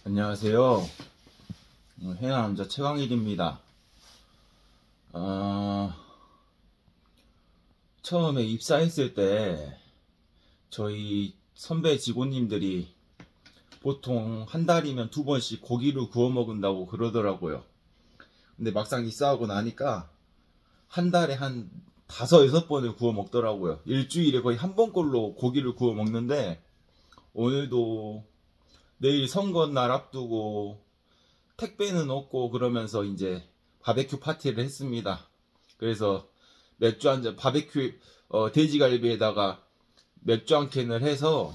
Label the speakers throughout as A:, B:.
A: 안녕하세요. 해남남자 최광일입니다. 처음에 입사했을 때 저희 선배 직원님들이 보통 한 달이면 2번씩 고기를 구워 먹는다고 그러더라고요. 근데 막상 입사하고 나니까 한 달에 한 5, 6번을 구워 먹더라고요. 일주일에 거의 한 번꼴로 고기를 구워 먹는데, 오늘도 내일 선거날 앞두고 택배는 없고 그러면서 이제 바베큐 파티를 했습니다. 그래서 맥주 한 잔, 바베큐 돼지갈비에다가 맥주 한 캔을 해서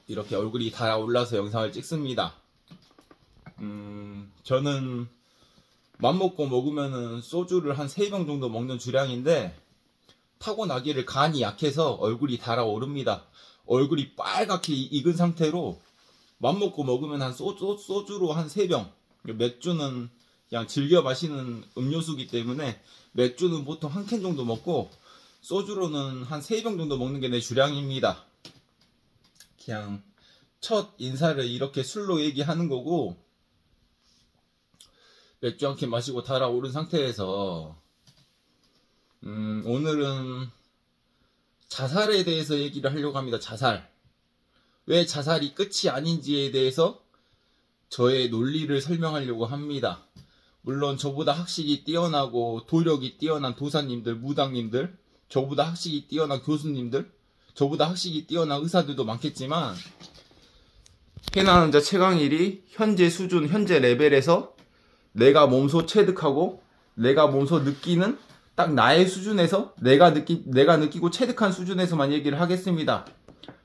A: 이렇게 얼굴이 달아올라서 영상을 찍습니다. 저는 맘먹고 먹으면은 소주를 한 3병 정도 먹는 주량인데, 타고나기를 간이 약해서 얼굴이 달아오릅니다. 얼굴이 빨갛게 익은 상태로 맘먹고 먹으면 한 소주로 한 3병, 맥주는 그냥 즐겨 마시는 음료수기 때문에 맥주는 보통 한 캔 정도 먹고 소주로는 한 3병 정도 먹는 게 내 주량입니다. 그냥 첫 인사를 이렇게 술로 얘기하는 거고, 맥주 한 캔 마시고 달아오른 상태에서 오늘은 자살에 대해서 얘기를 하려고 합니다. 자살. 왜 자살이 끝이 아닌지에 대해서 저의 논리를 설명하려고 합니다. 물론 저보다 학식이 뛰어나고 도력이 뛰어난 도사님들, 무당님들, 저보다 학식이 뛰어난 교수님들, 저보다 학식이 뛰어난 의사들도 많겠지만, 해남남자 최광일이 현재 수준, 현재 레벨에서 내가 몸소 체득하고 내가 몸소 느끼는 딱 나의 수준에서 내가 느끼고 체득한 수준에서만 얘기를 하겠습니다.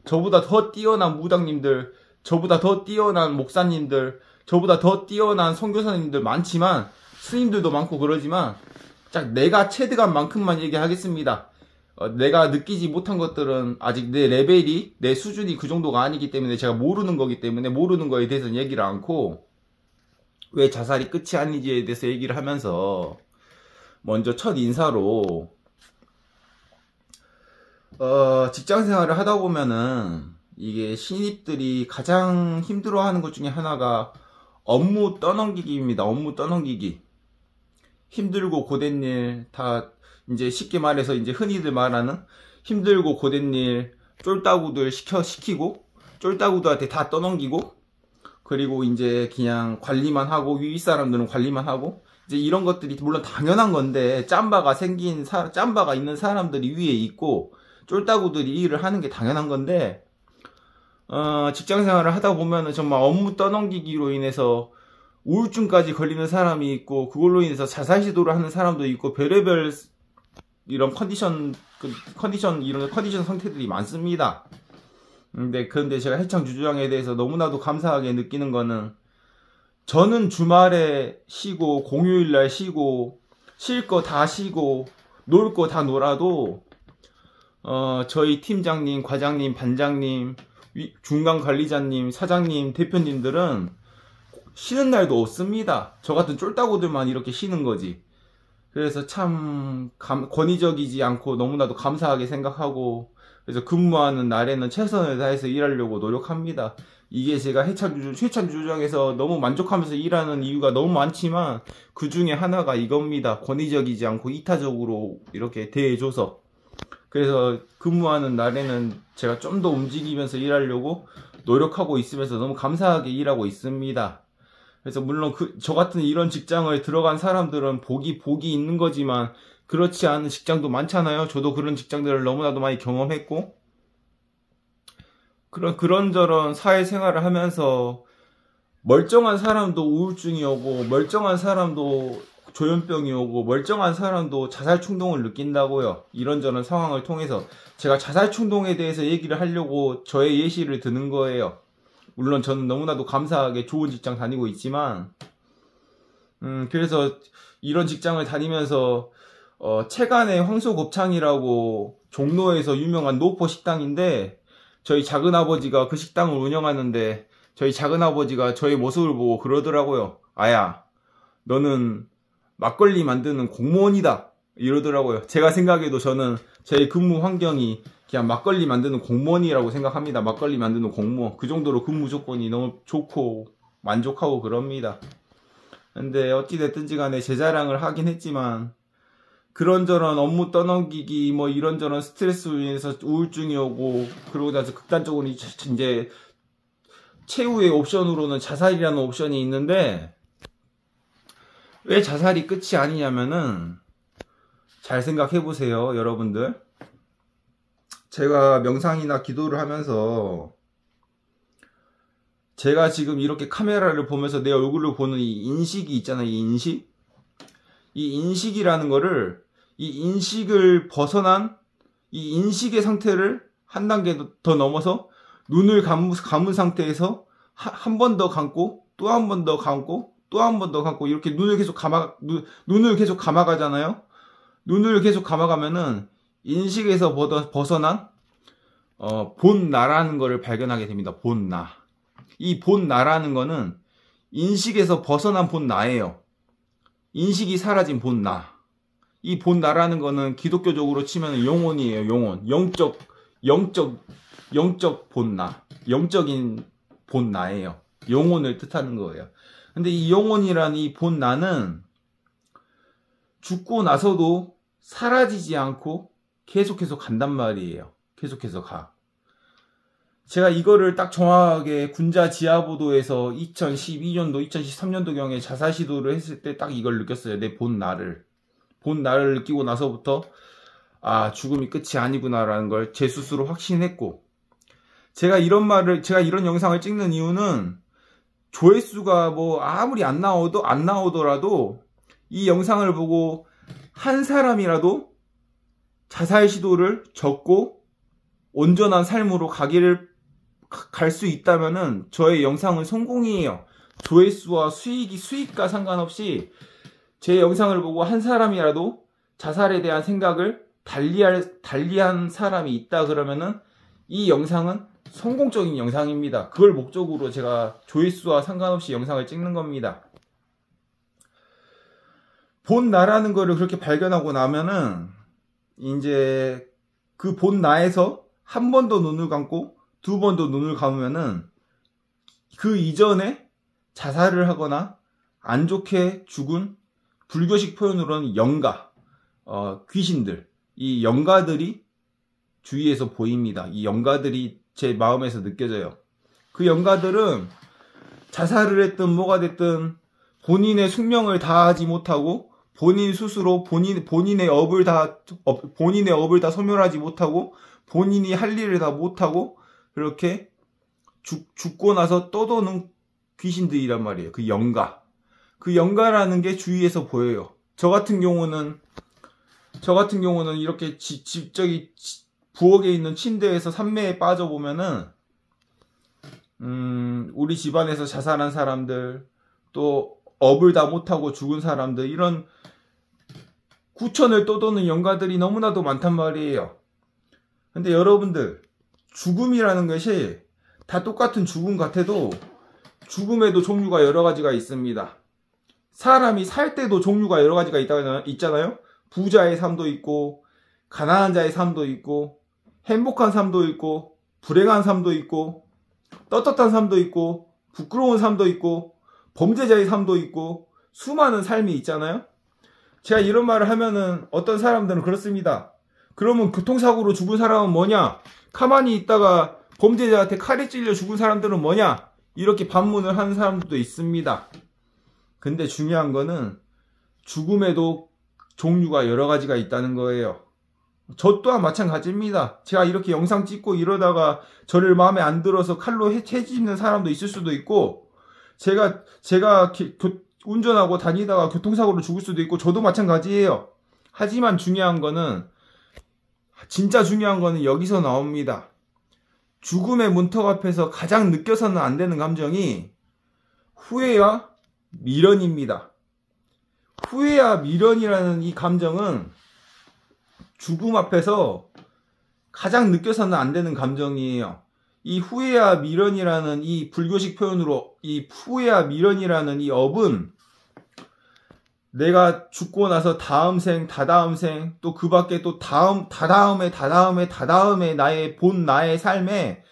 A: 저보다 더 뛰어난 무당님들, 저보다 더 뛰어난 목사님들, 저보다 더 뛰어난 선교사님들 많지만, 스님들도 많고 그러지만, 딱 내가 체득한 만큼만 얘기하겠습니다. 내가 느끼지 못한 것들은 아직 내 레벨이, 내 수준이 그 정도가 아니기 때문에 제가 모르는 거기 때문에 모르는 거에 대해서는 얘기를 않고, 왜 자살이 끝이 아닌지에 대해서 얘기를 하면서, 먼저 첫 인사로 직장 생활을 하다 보면은 이게 신입들이 가장 힘들어하는 것 중에 하나가 업무 떠넘기기입니다. 업무 떠넘기기. 힘들고 고된 일, 다 이제 쉽게 말해서 이제 흔히들 말하는 힘들고 고된 일, 쫄따구들 시키고 쫄따구들한테 다 떠넘기고, 그리고 이제 그냥 관리만 하고, 윗사람들은 관리만 하고, 이제 이런 것들이 물론 당연한 건데, 짬바가 있는 사람들이 위에 있고 쫄따구들이 일을 하는 게 당연한 건데, 직장 생활을 하다 보면은 정말 업무 떠넘기기로 인해서 우울증까지 걸리는 사람이 있고, 그걸로 인해서 자살 시도를 하는 사람도 있고, 별의별 이런 컨디션 상태들이 많습니다. 그런데 제가 해창 주주장에 대해서 너무나도 감사하게 느끼는 거는, 저는 주말에 쉬고 공휴일날 쉬고 쉴 거 다 쉬고 놀 거 다 놀아도 저희 팀장님, 과장님, 반장님, 중간 관리자님, 사장님, 대표님들은 쉬는 날도 없습니다. 저 같은 쫄따구들만 이렇게 쉬는 거지. 그래서 참 권위적이지 않고 너무나도 감사하게 생각하고, 그래서 근무하는 날에는 최선을 다해서 일하려고 노력합니다. 이게 제가 해창 주주장에서 너무 만족하면서 일하는 이유가 너무 많지만, 그 중에 하나가 이겁니다. 권위적이지 않고 이타적으로 이렇게 대해줘서. 그래서 근무하는 날에는 제가 좀 더 움직이면서 일하려고 노력하고 있으면서 너무 감사하게 일하고 있습니다. 그래서 물론 저 같은 이런 직장을 들어간 사람들은 복이 있는 거지만, 그렇지 않은 직장도 많잖아요. 저도 그런 직장들을 너무나도 많이 경험했고, 그런저런 사회생활을 하면서 멀쩡한 사람도 우울증이 오고, 멀쩡한 사람도 조현병이 오고, 멀쩡한 사람도 자살 충동을 느낀다고요. 이런저런 상황을 통해서 제가 자살 충동에 대해서 얘기를 하려고 저의 예시를 드는 거예요. 물론 저는 너무나도 감사하게 좋은 직장 다니고 있지만, 그래서 이런 직장을 다니면서 채간의 황소곱창이라고 종로에서 유명한 노포 식당인데, 저희 작은아버지가 그 식당을 운영하는데, 저희 작은아버지가 저의 모습을 보고 그러더라고요. 아야, 너는 막걸리 만드는 공무원이다, 이러더라고요. 제가 생각해도 저는 제 근무 환경이 그냥 막걸리 만드는 공무원이라고 생각합니다. 막걸리 만드는 공무원. 그 정도로 근무 조건이 너무 좋고 만족하고 그럽니다. 근데 어찌됐든지 간에 제 자랑을 하긴 했지만 그런저런 업무 떠넘기기 뭐 이런저런 스트레스로 인해서 우울증이 오고 그러고 나서 극단적으로 이제 최후의 옵션으로는 자살이라는 옵션이 있는데 왜 자살이 끝이 아니냐면은 잘 생각해 보세요, 여러분들. 제가 명상이나 기도를 하면서 제가 지금 이렇게 카메라를 보면서 내 얼굴을 보는 이 인식이 있잖아요. 이 인식. 이 인식이라는 거를, 이 인식을 벗어난 이 인식의 상태를 한 단계 더 넘어서 눈을 감은 상태에서 한 번 더 감고 또 한 번 더 감고 또 한 번 더 감고 이렇게 눈을 계속 감아가잖아요. 눈을 계속 감아가면은 인식에서 벗어난 본 나라는 거를 발견하게 됩니다. 본 나. 이 본 나라는 거는 인식에서 벗어난 본 나예요. 인식이 사라진 본 나. 이 본 나라는 거는 기독교적으로 치면 영혼이에요. 영혼. 영적 본 나. 영적인 본 나예요. 영혼을 뜻하는 거예요. 근데 이 영혼이란 이 본 나는 죽고 나서도 사라지지 않고 계속해서 간단 말이에요. 계속해서 가. 제가 이거를 딱 정확하게 군자 지하보도에서 2012년도, 2013년도경에 자살 시도를 했을 때 딱 이걸 느꼈어요. 내 본 나를 느끼고 나서부터 아, 죽음이 끝이 아니구나라는 걸 제 스스로 확신했고, 제가 이런 영상을 찍는 이유는 조회수가 뭐 아무리 안 나오더라도 이 영상을 보고 한 사람이라도 자살 시도를 접고 온전한 삶으로 갈 수 있다면은 저의 영상은 성공이에요. 조회수와 수익과 상관없이 제 영상을 보고 한 사람이라도 자살에 대한 생각을 달리한 사람이 있다 그러면은 이 영상은 성공적인 영상입니다. 그걸 목적으로 제가 조회수와 상관없이 영상을 찍는 겁니다. 본 나라는 거를 그렇게 발견하고 나면은 이제 그 본 나에서 한 번 더 눈을 감고 두 번 더 눈을 감으면은 그 이전에 자살을 하거나 안 좋게 죽은, 불교식 표현으로는 영가, 귀신들, 이 영가들이 주위에서 보입니다. 이 영가들이 제 마음에서 느껴져요. 그 영가들은 자살을 했든 뭐가 됐든 본인의 숙명을 다하지 못하고 본인 스스로 본인의 업을 다 소멸하지 못하고 본인이 할 일을 다 못하고 그렇게 죽고 나서 떠도는 귀신들이란 말이에요. 그 영가라는 게 주위에서 보여요. 저 같은 경우는 이렇게 저기 부엌에 있는 침대에서 산매에 빠져보면은 우리 집안에서 자살한 사람들, 또 업을 다 못하고 죽은 사람들, 이런 구천을 떠도는 영가들이 너무나도 많단 말이에요. 근데 여러분들, 죽음이라는 것이 다 똑같은 죽음 같아도 죽음에도 종류가 여러 가지가 있습니다. 사람이 살 때도 종류가 여러 가지가 있잖아요. 부자의 삶도 있고 가난한 자의 삶도 있고 행복한 삶도 있고 불행한 삶도 있고 떳떳한 삶도 있고 부끄러운 삶도 있고 범죄자의 삶도 있고 수많은 삶이 있잖아요. 제가 이런 말을 하면은 어떤 사람들은 그렇습니다. 그러면 교통사고로 죽은 사람은 뭐냐? 가만히 있다가 범죄자한테 칼에 찔려 죽은 사람들은 뭐냐? 이렇게 반문을 하는 사람들도 있습니다. 근데 중요한 거는 죽음에도 종류가 여러 가지가 있다는 거예요. 저 또한 마찬가지입니다. 제가 이렇게 영상 찍고 이러다가 저를 마음에 안 들어서 칼로 해치는 사람도 있을 수도 있고, 제가 운전하고 다니다가 교통사고로 죽을 수도 있고, 저도 마찬가지예요. 하지만 진짜 중요한 거는 여기서 나옵니다. 죽음의 문턱 앞에서 가장 느껴서는 안 되는 감정이 후회와 미련입니다. 후회와 미련이라는 이 감정은 죽음 앞에서 가장 느껴서는 안 되는 감정이에요. 이 후회와 미련이라는 이 불교식 표현으로 이 후회와 미련이라는 이 업은 내가 죽고 나서 다음 생, 다다음 생, 또 그 밖에 또 다다음에 나의 삶에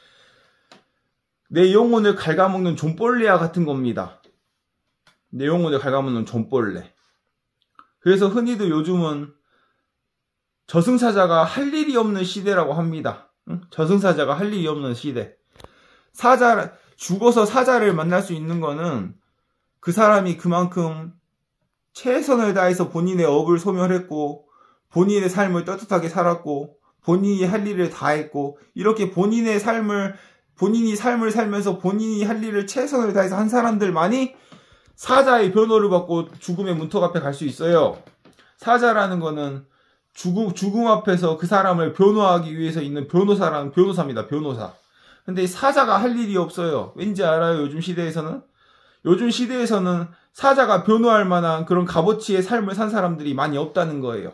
A: 내 영혼을 갉아먹는 존벌레와 같은 겁니다. 내 영혼을 갉아먹는 존벌레. 그래서 흔히들 요즘은 저승사자가 할 일이 없는 시대라고 합니다. 응? 저승사자가 할 일이 없는 시대. 죽어서 사자를 만날 수 있는 거는 그 사람이 그만큼 최선을 다해서 본인의 업을 소멸했고, 본인의 삶을 떳떳하게 살았고, 본인이 할 일을 다 했고, 이렇게 본인이 삶을 살면서 본인이 할 일을 최선을 다해서 한 사람들만이 사자의 변호를 받고 죽음의 문턱 앞에 갈 수 있어요. 사자라는 거는 죽음 앞에서 그 사람을 변호하기 위해서 있는 변호사입니다. 변호사. 근데 사자가 할 일이 없어요. 왠지 알아요? 요즘 시대에서는 사자가 변호할 만한 그런 값어치의 삶을 산 사람들이 많이 없다는 거예요.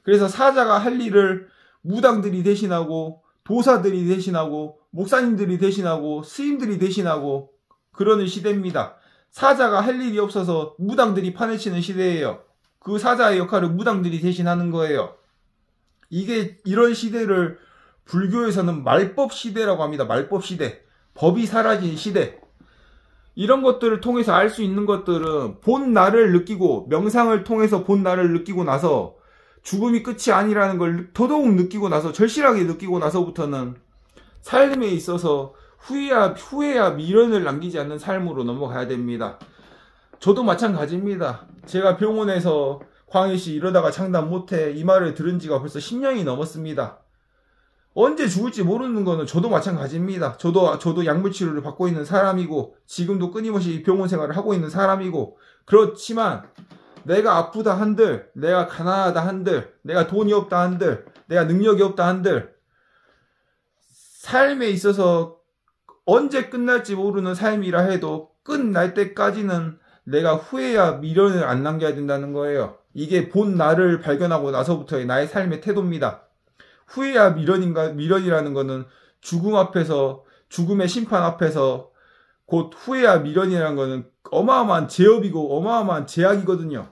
A: 그래서 사자가 할 일을 무당들이 대신하고, 도사들이 대신하고, 목사님들이 대신하고, 스님들이 대신하고 그러는 시대입니다. 사자가 할 일이 없어서 무당들이 판을 치는 시대예요. 그 사자의 역할을 무당들이 대신하는 거예요. 이런 시대를 불교에서는 말법 시대라고 합니다. 말법 시대. 법이 사라진 시대. 이런 것들을 통해서 알 수 있는 것들은 본 나를 느끼고, 명상을 통해서 본 나를 느끼고 나서 죽음이 끝이 아니라는 걸 더더욱 느끼고 나서, 절실하게 느끼고 나서부터는 삶에 있어서 후회야 미련을 남기지 않는 삶으로 넘어가야 됩니다. 저도 마찬가지입니다. 제가 병원에서 광희씨 이러다가 장담 못해 이 말을 들은 지가 벌써 10년이 넘었습니다. 언제 죽을지 모르는 거는 저도 마찬가지입니다. 저도 약물치료를 받고 있는 사람이고, 지금도 끊임없이 병원 생활을 하고 있는 사람이고, 그렇지만 내가 아프다 한들, 내가 가난하다 한들, 내가 돈이 없다 한들, 내가 능력이 없다 한들, 삶에 있어서 언제 끝날지 모르는 삶이라 해도 끝날 때까지는 내가 후회야 미련을 안 남겨야 된다는 거예요. 이게 본 나를 발견하고 나서부터의 나의 삶의 태도입니다. 후회야 미련이라는 거는 죽음 앞에서, 죽음의 심판 앞에서 곧 후회야 미련이라는 거는 어마어마한 죄업이고 어마어마한 죄악이거든요.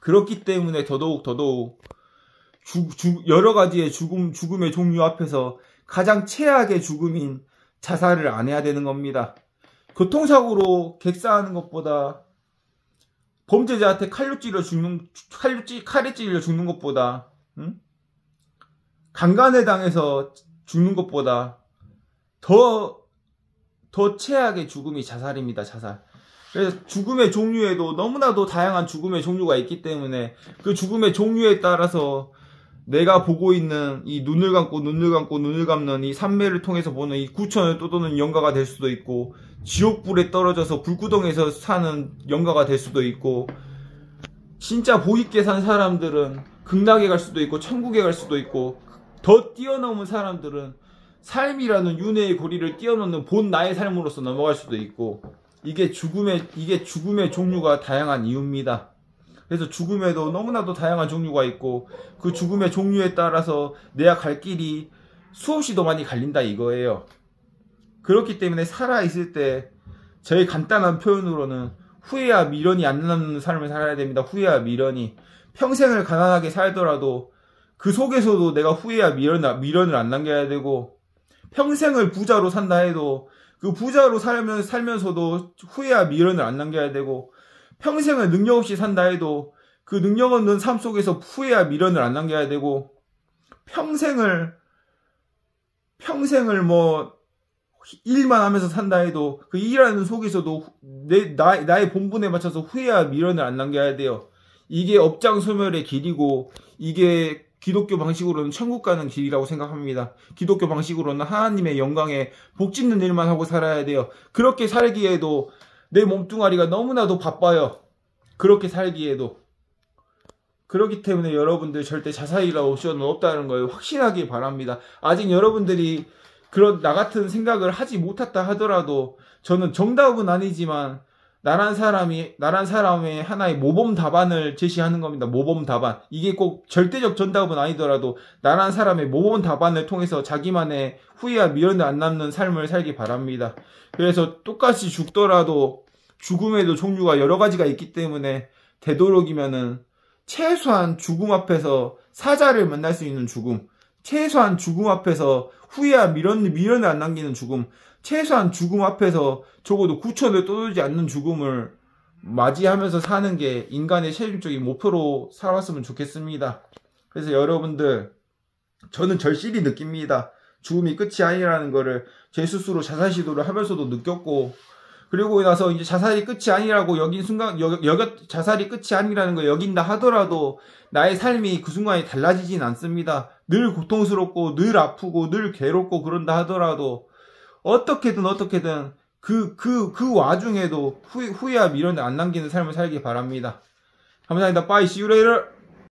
A: 그렇기 때문에 더더욱 여러 가지의 죽음의 종류 앞에서 가장 최악의 죽음인 자살을 안 해야 되는 겁니다. 교통사고로 객사하는 것보다, 범죄자한테 칼에 찔려 죽는 것보다, 강간에 당해서 죽는 것보다 더 최악의 죽음이 자살입니다. 자살. 그래서 죽음의 종류에도 너무나도 다양한 죽음의 종류가 있기 때문에 그 죽음의 종류에 따라서 내가 보고 있는 이 눈을 감는 이 삼매를 통해서 보는 이 구천을 떠도는 영가가 될 수도 있고, 지옥불에 떨어져서 불구덩에서 사는 영가가 될 수도 있고, 진짜 보이게 산 사람들은 극락에 갈 수도 있고 천국에 갈 수도 있고, 더 뛰어넘은 사람들은 삶이라는 윤회의 고리를 뛰어넘는 본 나의 삶으로서 넘어갈 수도 있고, 이게 죽음의 종류가 다양한 이유입니다. 그래서 죽음에도 너무나도 다양한 종류가 있고, 그 죽음의 종류에 따라서 내가 갈 길이 수없이 더 많이 갈린다 이거예요. 그렇기 때문에 살아있을 때 저희 간단한 표현으로는 후회야 미련이 안 남는 삶을 살아야 됩니다. 후회야 미련이. 평생을 가난하게 살더라도 그 속에서도 내가 후회야 미련을 안 남겨야 되고, 평생을 부자로 산다 해도 그 부자로 살면서도 후회야 미련을 안 남겨야 되고, 평생을 능력 없이 산다 해도 그 능력 없는 삶 속에서 후회야 미련을 안 남겨야 되고, 평생을 뭐 일만 하면서 산다 해도 그 일하는 속에서도 나의 본분에 맞춰서 후회야 미련을 안 남겨야 돼요. 이게 업장 소멸의 길이고, 이게 기독교 방식으로는 천국 가는 길이라고 생각합니다. 기독교 방식으로는 하나님의 영광에 복짓는 일만 하고 살아야 돼요. 그렇게 살기에도 내 몸뚱아리가 너무나도 바빠요. 그렇게 살기에도. 그렇기 때문에 여러분들 절대 자살이라고 옵션은 없다는 걸 확신하기 바랍니다. 아직 여러분들이 나 같은 생각을 하지 못했다 하더라도, 저는 정답은 아니지만 나란 사람의 하나의 모범 답안을 제시하는 겁니다. 모범 답안. 이게 꼭 절대적 정답은 아니더라도 나란 사람의 모범 답안을 통해서 자기만의 후회와 미련을 안 남는 삶을 살기 바랍니다. 그래서 똑같이 죽더라도 죽음에도 종류가 여러 가지가 있기 때문에 되도록이면은 최소한 죽음 앞에서 사자를 만날 수 있는 죽음, 최소한 죽음 앞에서 후회와 미련을 안 남기는 죽음, 최소한 죽음 앞에서 적어도 9천을 떠돌지 않는 죽음을 맞이하면서 사는 게 인간의 최종적인 목표로 살아왔으면 좋겠습니다. 그래서 여러분들, 저는 절실히 느낍니다. 죽음이 끝이 아니라는 거를 제 스스로 자살 시도를 하면서도 느꼈고, 그리고 나서 이제 자살이 끝이 아니라고 여긴 순간, 자살이 끝이 아니라는 걸 여긴다 하더라도 나의 삶이 그 순간에 달라지진 않습니다. 늘 고통스럽고, 늘 아프고, 늘 괴롭고 그런다 하더라도 어떻게든 그 와중에도 후회와 미련을 안 남기는 삶을 살기 바랍니다. 감사합니다. Bye. See you later.